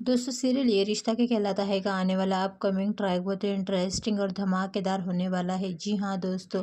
दोस्तों सीरियल ये रिश्ता क्या कहलाता है का आने वाला अपकमिंग ट्रैक बहुत इंटरेस्टिंग और धमाकेदार होने वाला है। जी हाँ दोस्तों,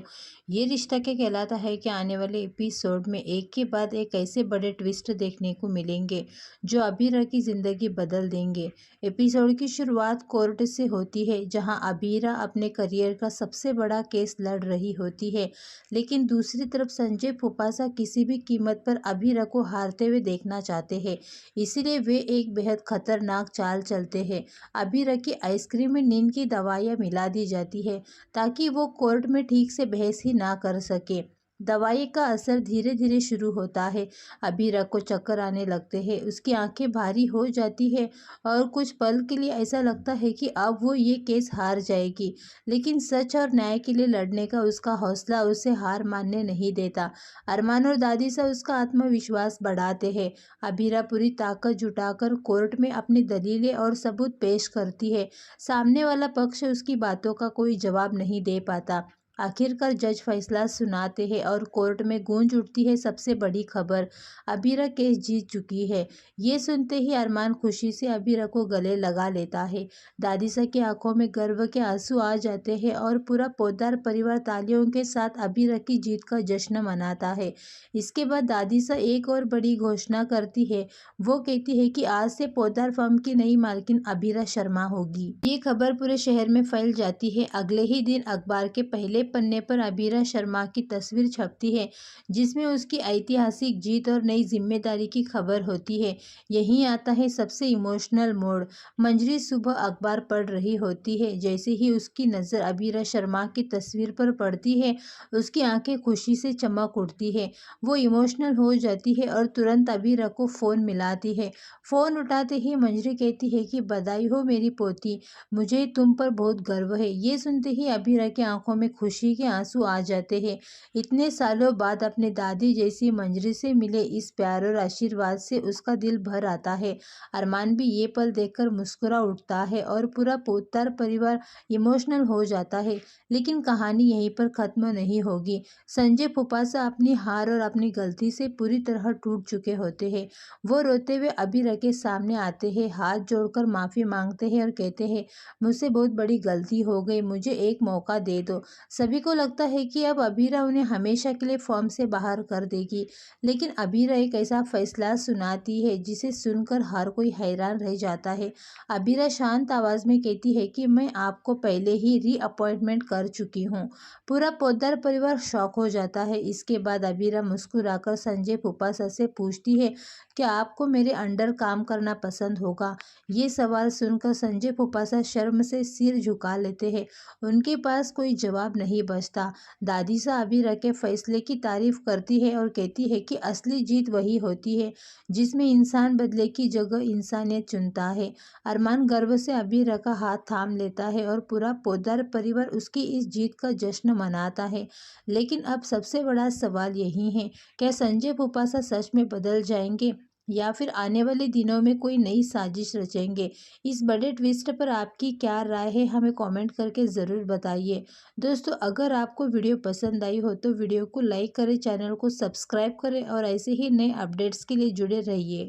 ये रिश्ता क्या कहलाता है कि आने वाले एपिसोड में एक के बाद एक ऐसे बड़े ट्विस्ट देखने को मिलेंगे जो अबीरा की ज़िंदगी बदल देंगे। एपिसोड की शुरुआत कोर्ट से होती है जहाँ अबीरा अपने करियर का सबसे बड़ा केस लड़ रही होती है, लेकिन दूसरी तरफ संजय फुफासा किसी भी कीमत पर अबीरा को हारते हुए देखना चाहते हैं। इसीलिए वे एक बेहद खतरनाक चाल चलते हैं। अभी रखी आइसक्रीम में नींद की दवाइयाँ मिला दी जाती है ताकि वो कोर्ट में ठीक से बहस ही ना कर सके। दवाई का असर धीरे धीरे शुरू होता है। अबीरा को चक्कर आने लगते हैं, उसकी आंखें भारी हो जाती है और कुछ पल के लिए ऐसा लगता है कि अब वो ये केस हार जाएगी, लेकिन सच और न्याय के लिए लड़ने का उसका हौसला उसे हार मानने नहीं देता। अरमान और दादी से उसका आत्मविश्वास बढ़ाते हैं। अबीरा पूरी ताकत जुटाकर कोर्ट में अपनी दलीलें और सबूत पेश करती है। सामने वाला पक्ष उसकी बातों का कोई जवाब नहीं दे पाता। आखिरकार जज फैसला सुनाते हैं और कोर्ट में गूंज उठती है सबसे बड़ी खबर, अबीरा केस जीत चुकी है। ये सुनते ही अरमान खुशी से अबीरा को गले लगा लेता है। दादीसा की आंखों में गर्व के आंसू आ जाते हैं और पूरा पोद्दार परिवार तालियों के साथ अबीरा की जीत का जश्न मनाता है। इसके बाद दादीसा एक और बड़ी घोषणा करती है। वो कहती है कि आज से पोद्दार फर्म की नई मालकिन अबीरा शर्मा होगी। ये खबर पूरे शहर में फैल जाती है। अगले ही दिन अखबार के पहले पन्ने पर अबीरा शर्मा की तस्वीर छपती है, जिसमें उसकी ऐतिहासिक जीत और नई जिम्मेदारी की खबर होती है। यहीं आता है सबसे इमोशनल मोड़। मंजरी सुबह अखबार पढ़ रही होती है। जैसे ही उसकी नज़र अबीरा शर्मा की तस्वीर पर पड़ती है, उसकी आंखें खुशी से चमक उठती है। वो इमोशनल हो जाती है और तुरंत अबीरा को फ़ोन मिलाती है। फ़ोन उठाते ही मंजरी कहती है कि बधाई हो मेरी पोती, मुझे तुम पर बहुत गर्व है। ये सुनते ही अबीरा की आंखों में खुशी के आंसू आ जाते हैं। इतने सालों बाद अपनी दादी जैसी मंजरी से मिले इस प्यार और आशीर्वाद से उसका दिल भर आता है। अरमान भी ये पल देखकर मुस्कुरा उठता है और पूरा पोद्दार परिवार इमोशनल हो जाता है। लेकिन कहानी यहीं पर ख़त्म नहीं होगी। संजय फुफासा अपनी हार और अपनी गलती से पूरी तरह टूट चुके होते हैं। वो रोते हुए अबीरा के सामने आते हैं, हाथ जोड़कर माफ़ी मांगते हैं और कहते हैं, मुझसे बहुत बड़ी गलती हो गई, मुझे एक मौका दे दो। सभी को लगता है कि अब अबीरा उन्हें हमेशा के लिए फॉर्म से बाहर कर देगी, लेकिन अबीरा एक ऐसा फैसला सुनाती है जिसे सुनकर हर कोई हैरान रह जाता है। अबीरा शांत आवाज़ में कहती है कि मैं आपको पहले ही रीअपॉइंटमेंट कर चुकी हूँ। पूरा पोद्दार परिवार शॉक हो जाता है। इसके बाद अबीरा मुस्कुराकर संजय फुफासा से पूछती है, क्या आपको मेरे अंडर काम करना पसंद होगा? ये सवाल सुनकर संजय फुफासा शर्म से सिर झुका लेते हैं। उनके पास कोई जवाब नहीं बचता। दादीसा अबीरा के फैसले की तारीफ करती है और कहती है कि असली जीत वही होती है जिसमें इंसान बदले की जगह इंसानियत चुनता है। अरमान गर्व से अबीरा का हाथ थाम लेता है और पूरा पोद्दार परिवार उसकी इस जीत का जश्न मनाता है। लेकिन अब सबसे बड़ा सवाल यही है, क्या संजय फुफासा सच में बदल जाएंगे या फिर आने वाले दिनों में कोई नई साजिश रचेंगे? इस बड़े ट्विस्ट पर आपकी क्या राय है, हमें कमेंट करके ज़रूर बताइए। दोस्तों अगर आपको वीडियो पसंद आई हो तो वीडियो को लाइक करें, चैनल को सब्सक्राइब करें और ऐसे ही नए अपडेट्स के लिए जुड़े रहिए।